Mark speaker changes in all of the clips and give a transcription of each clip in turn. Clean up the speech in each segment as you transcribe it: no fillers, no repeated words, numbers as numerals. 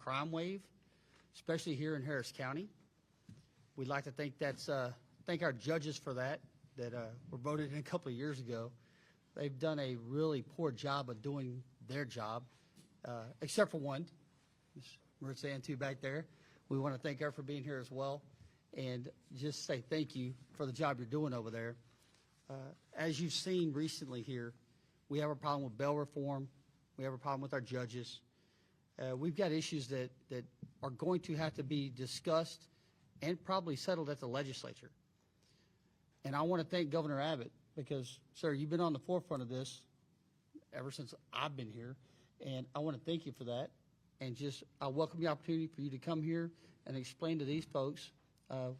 Speaker 1: crime wave, especially here in Harris County. We'd like to thank our judges for that were voted in a couple of years ago. They've done a really poor job of doing their job, except for one, Ms. Maritza Antu back there. We want to thank her for being here as well, and just say thank you for the job you're doing over there. As you've seen recently here, we have a problem with bail reform. We have a problem with our judges. We've got issues that are going to have to be discussed and probably settled at the legislature. And I want to thank Governor Abbott because, sir, you've been on the forefront of this ever since I've been here, and I want to thank you for that. And just, I welcome the opportunity for you to come here and explain to these folks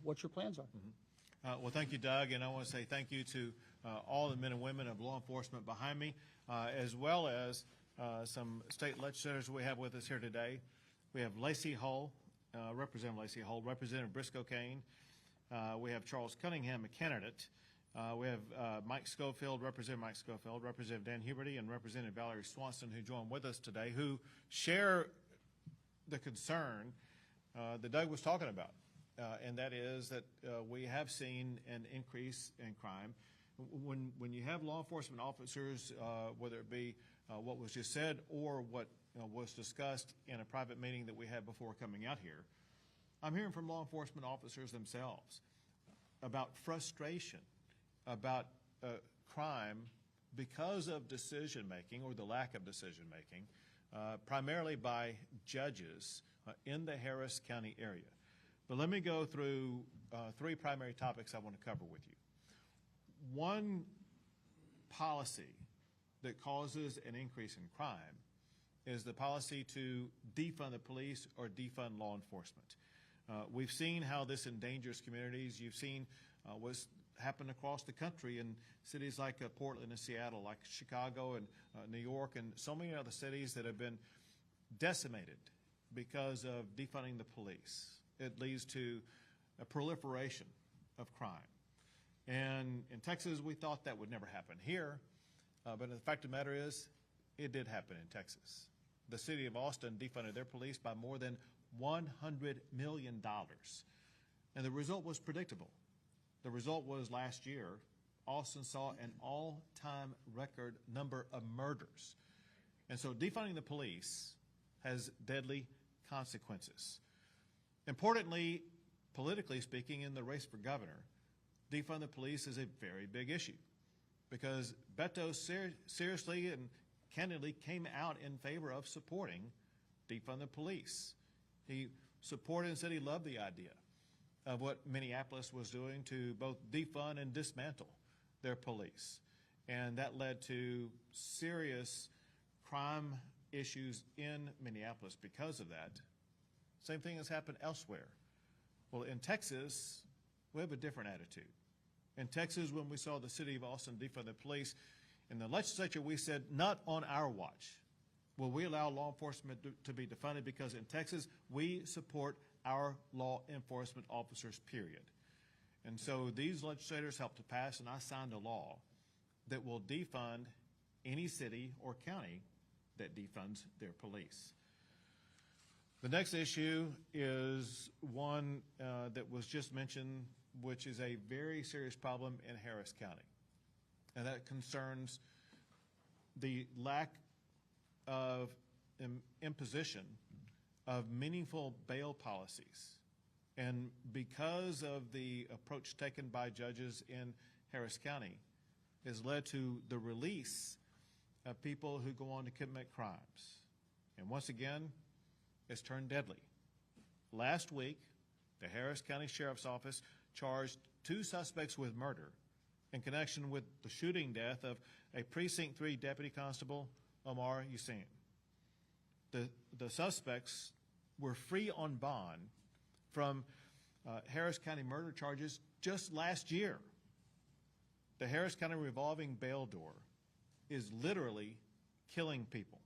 Speaker 1: what your plans are.
Speaker 2: Mm-hmm. Well, thank you, Doug, and I want to say thank you to all the men and women of law enforcement behind me, as well as some state legislators we have with us here today. We have Lacey Hull, Representative Lacey Hull, Representative Briscoe Kane. We have Charles Cunningham, a candidate. We have Mike Schofield, Representative Mike Schofield, Representative Dan Huberty, and Representative Valerie Swanson, who joined with us today, who share the concern that Doug was talking about, and that is that we have seen an increase in crime. When you have law enforcement officers, whether it be what was just said or what was discussed in a private meeting that we had before coming out here, I'm hearing from law enforcement officers themselves about frustration, about crime because of decision-making or the lack of decision-making, primarily by judges in the Harris County area. But let me go through three primary topics I want to cover with you. One policy that causes an increase in crime is the policy to defund the police or defund law enforcement. We've seen how this endangers communities. You've seen what's happened across the country in cities like Portland and Seattle, like Chicago and New York, and so many other cities that have been decimated because of defunding the police. It leads to a proliferation of crime. And in Texas, we thought that would never happen here, but the fact of the matter is, it did happen in Texas. The city of Austin defunded their police by more than $100 million. And the result was predictable. The result was last year, Austin saw an all-time record number of murders. And so defunding the police has deadly consequences. Importantly, politically speaking, in the race for governor, defund the police is a very big issue because Beto seriously and candidly came out in favor of supporting defund the police. He supported and said he loved the idea of what Minneapolis was doing to both defund and dismantle their police. And that led to serious crime issues in Minneapolis because of that. Same thing has happened elsewhere. Well, in Texas, we have a different attitude. In Texas, when we saw the city of Austin defund the police, in the legislature we said, not on our watch will we allow law enforcement to be defunded, because in Texas we support our law enforcement officers, period. And so these legislators helped to pass, and I signed a law that will defund any city or county that defunds their police. The next issue is one that was just mentioned, which is a very serious problem in Harris County. And that concerns the lack of imposition of meaningful bail policies. And because of the approach taken by judges in Harris County, has led to the release of people who go on to commit crimes. And once again, it's turned deadly. Last week, the Harris County Sheriff's Office charged 2 suspects with murder in connection with the shooting death of a Precinct 3 Deputy Constable, Omar Hussein. The suspects were free on bond from Harris County murder charges just last year. The Harris County revolving bail door is literally killing people.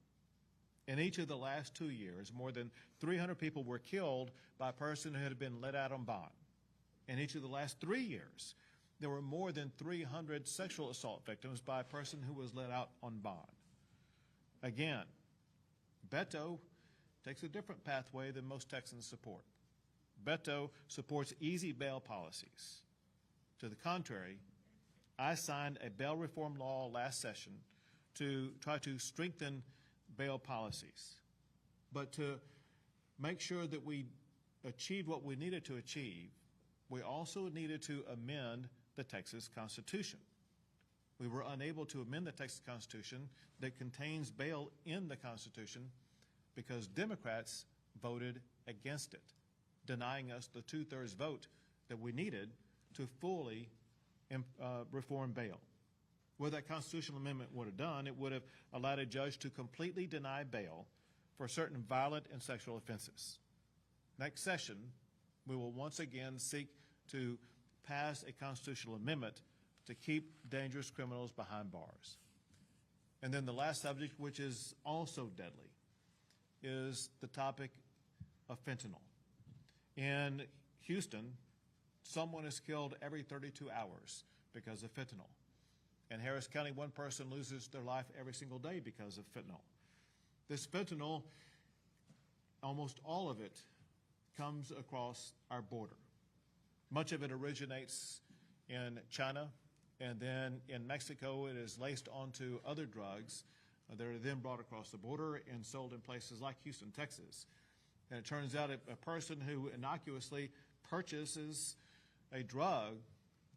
Speaker 2: In each of the last 2 years, more than 300 people were killed by a person who had been let out on bond. In each of the last 3 years, there were more than 300 sexual assault victims by a person who was let out on bond. Again, Beto takes a different pathway than most Texans support. Beto supports easy bail policies. To the contrary, I signed a bail reform law last session to try to strengthen bail policies. But to make sure that we achieved what we needed to achieve, we also needed to amend the Texas Constitution. We were unable to amend the Texas Constitution that contains bail in the Constitution because Democrats voted against it, denying us the 2/3 vote that we needed to fully reform bail. What that constitutional amendment would have done, it would have allowed a judge to completely deny bail for certain violent and sexual offenses. Next session, we will once again seek to pass a constitutional amendment to keep dangerous criminals behind bars. And then the last subject, which is also deadly, is the topic of fentanyl. In Houston, someone is killed every 32 hours because of fentanyl. In Harris County, one person loses their life every single day because of fentanyl. This fentanyl, almost all of it, comes across our border. Much of it originates in China, and then in Mexico it is laced onto other drugs that are then brought across the border and sold in places like Houston, Texas. And it turns out a person who innocuously purchases a drug,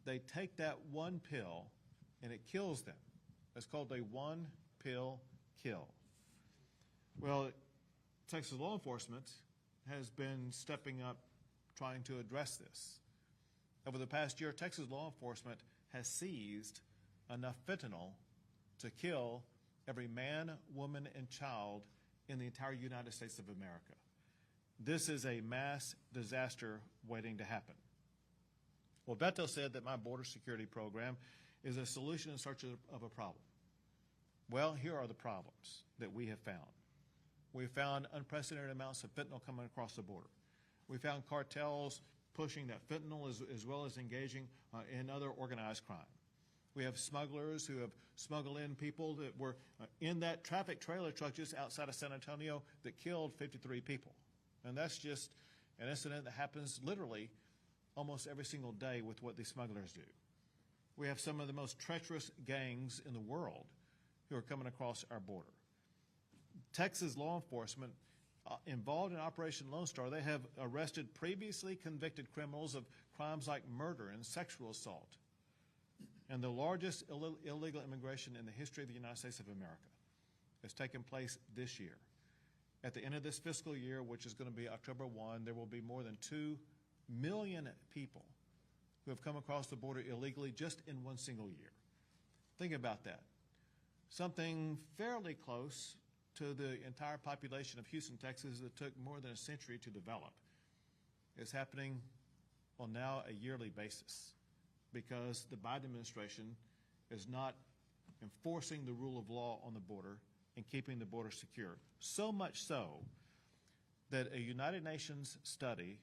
Speaker 2: they take that one pill and it kills them. It's called a one-pill kill. Well, Texas law enforcement has been stepping up trying to address this. Over the past year, Texas law enforcement has seized enough fentanyl to kill every man, woman, and child in the entire United States of America. This is a mass disaster waiting to happen. Well, Beto said that my border security program is a solution in search of a problem. Well, here are the problems that we have found. We found unprecedented amounts of fentanyl coming across the border. We found cartels pushing that fentanyl as well as engaging in other organized crime. We have smugglers who have smuggled in people that were in that traffic trailer truck just outside of San Antonio that killed 53 people. And that's just an incident that happens literally almost every single day with what these smugglers do. We have some of the most treacherous gangs in the world who are coming across our border. Texas law enforcement involved in Operation Lone Star, they have arrested previously convicted criminals of crimes like murder and sexual assault. And the largest illegal immigration in the history of the United States of America has taken place this year. At the end of this fiscal year, which is going to be October 1, there will be more than 2 million people who have come across the border illegally just in one single year. Think about that. Something fairly close to the entire population of Houston, Texas that took more than a century to develop is happening on now a yearly basis because the Biden administration is not enforcing the rule of law on the border and keeping the border secure. So much so that a United Nations study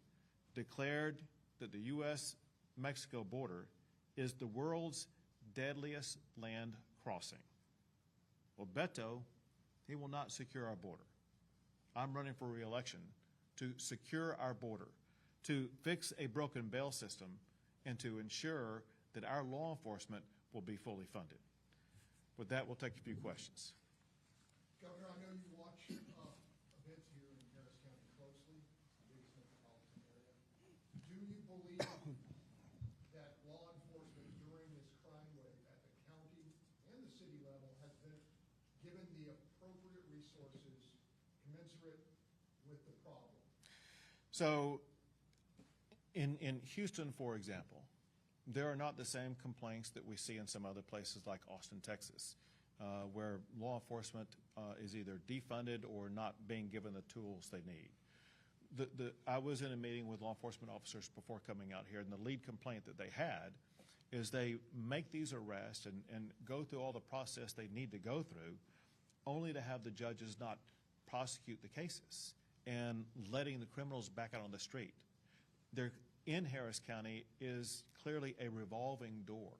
Speaker 2: declared that the U.S.-Mexico border is the world's deadliest land crossing. Well, Beto, he will not secure our border. I'm running for re-election to secure our border, to fix a broken bail system, and to ensure that our law enforcement will be fully funded. With that, we'll take a few questions.
Speaker 3: Governor, I know you watch events here in Harris County closely, the biggest metropolitan area. Do you believe that law enforcement during this crime wave at the county and the city level has been given the appropriate resources commensurate with the problem?
Speaker 2: So in Houston, for example, there are not the same complaints that we see in some other places like Austin, Texas, where law enforcement is either defunded or not being given the tools they need. I was in a meeting with law enforcement officers before coming out here, and the lead complaint that they had is they make these arrests and go through all the process they need to go through, only to have the judges not prosecute the cases and letting the criminals back out on the street. There in Harris County is clearly a revolving door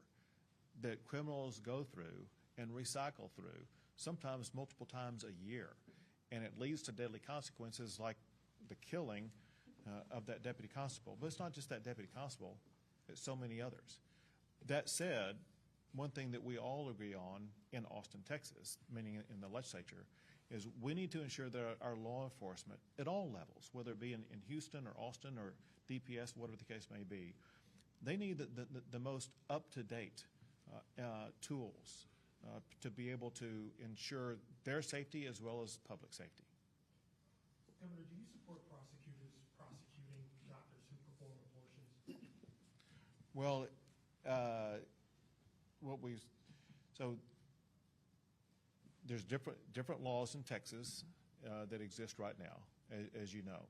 Speaker 2: that criminals go through and recycle through, sometimes multiple times a year. and it leads to deadly consequences like the killing of that deputy constable. But it's not just that deputy constable, it's so many others. That said, one thing that we all agree on in Austin, Texas, meaning in the legislature, is we need to ensure that our law enforcement at all levels, whether it be in Houston or Austin or DPS, whatever the case may be, they need the most up-to-date tools to be able to ensure their safety as well as public safety.
Speaker 3: Governor, do you support prosecutors prosecuting doctors who perform abortions?
Speaker 2: Well, there's different laws in Texas that exist right now, as you know,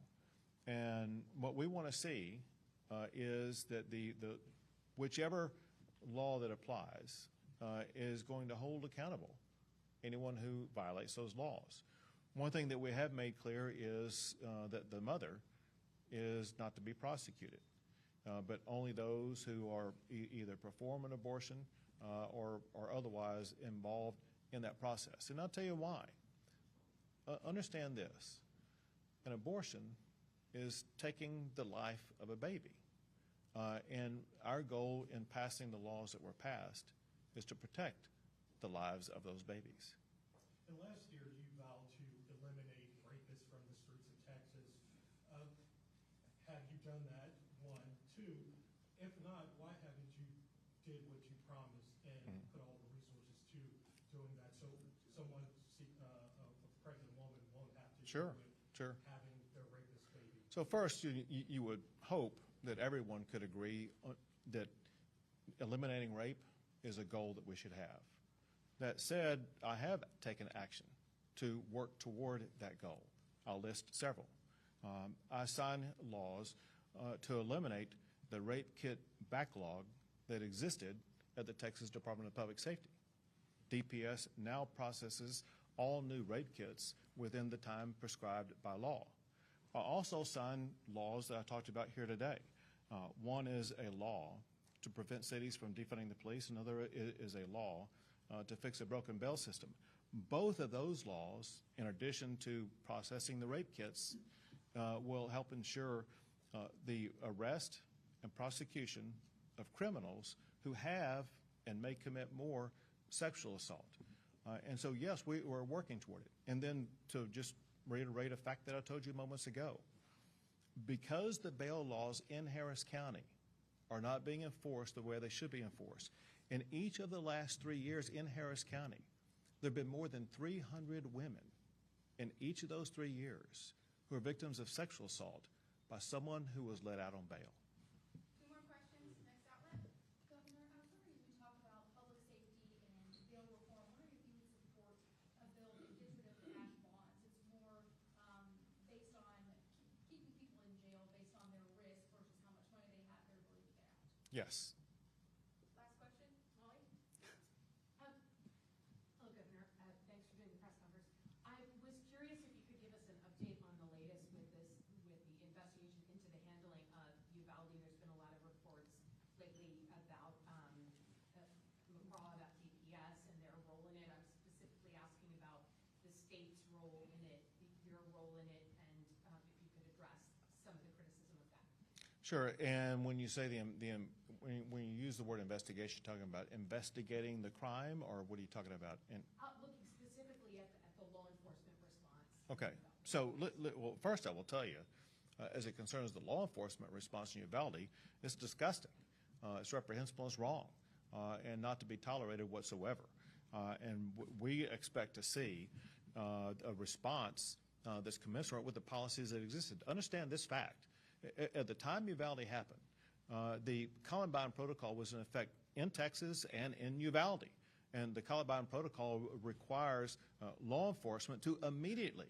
Speaker 2: and what we want to see is that the whichever law that applies is going to hold accountable anyone who violates those laws. One thing that we have made clear is that the mother is not to be prosecuted, but only those who are either perform an abortion or otherwise involved in that process. And I'll tell you why. Understand this. An abortion is taking the life of a baby. And our goal in passing the laws that were passed is to protect the lives of those babies.
Speaker 3: And last year, you vowed to eliminate rapists from the streets of Texas. Have you done that? One. Two, if not, why haven't you did what you promised and put all the resources to doing that so someone, a pregnant woman, won't have to deal with having their rapist baby?
Speaker 2: So first, you would hope that everyone could agree that eliminating rape is a goal that we should have. That said, I have taken action to work toward that goal. I'll list several. I signed laws to eliminate the rape kit backlog that existed at the Texas Department of Public Safety. DPS now processes all new rape kits within the time prescribed by law. I also signed laws that I talked about here today. One is a law to prevent cities from defunding the police. Another is a law to fix a broken bail system. Both of those laws, in addition to processing the rape kits, will help ensure the arrest and prosecution of criminals who have and may commit more sexual assault. And so, yes, we're working toward it. And then to just reiterate a fact that I told you moments ago, because the bail laws in Harris County are not being enforced the way they should be enforced, in each of the last 3 years in Harris County, there have been more than 300 women in each of those 3 years who are victims of sexual assault by someone who was let out on bail.
Speaker 4: Two more questions. Next outlet. Governor, I was wondering, as we talk about public safety and bail reform, I wonder if you would support a bill that gets rid of cash bonds. It's more based on keeping people in jail based on their risk versus how much money they have, their ability to get out.
Speaker 2: Yes.
Speaker 4: Last question. Molly?
Speaker 5: Hello, Governor. Thanks for doing the press conference. I was curious if you could give us an update on the latest with the investigation into the handling of Uvalde. There's been a lot of reports lately about McCraw, about DPS and their role in it. I'm specifically asking about the state's role in it, your role in it, and if you could address some of the criticism of that.
Speaker 2: Sure. And when you say when you use the word investigation, you're talking about investigating the crime, or what are you talking about?
Speaker 5: Looking specifically at the law enforcement response.
Speaker 2: Okay. So, well, first I will tell you, as it concerns the law enforcement response in Uvalde, it's disgusting. It's reprehensible, it's wrong, and not to be tolerated whatsoever. And we expect to see a response that's commensurate with the policies that existed. Understand this fact. At the time Uvalde happened, the Columbine Protocol was in effect in Texas and in Uvalde. And the Columbine Protocol requires law enforcement to immediately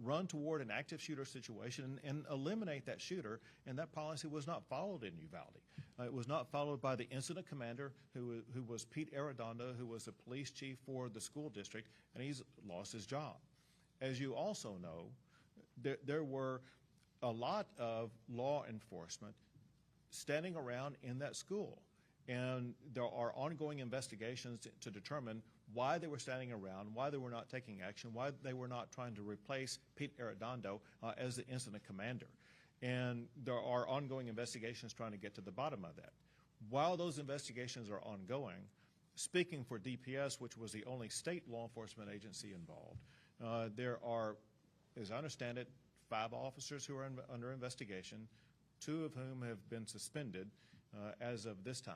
Speaker 2: run toward an active shooter situation and eliminate that shooter, and that policy was not followed in Uvalde. It was not followed by the incident commander, who was Pete Arredondo, who was the police chief for the school district, and he's lost his job. As you also know, there were a lot of law enforcement standing around in that school, and there are ongoing investigations to determine why they were standing around, why they were not taking action, why they were not trying to replace Pete Arredondo as the incident commander. And there are ongoing investigations trying to get to the bottom of that. While those investigations are ongoing, speaking for DPS, which was the only state law enforcement agency involved, there are, as I understand it, 5 officers who are under investigation, 2 of whom have been suspended as of this time.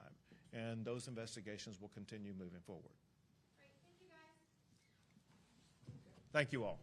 Speaker 2: And those investigations will continue moving forward.
Speaker 4: Great, thank you guys.
Speaker 2: Thank you all.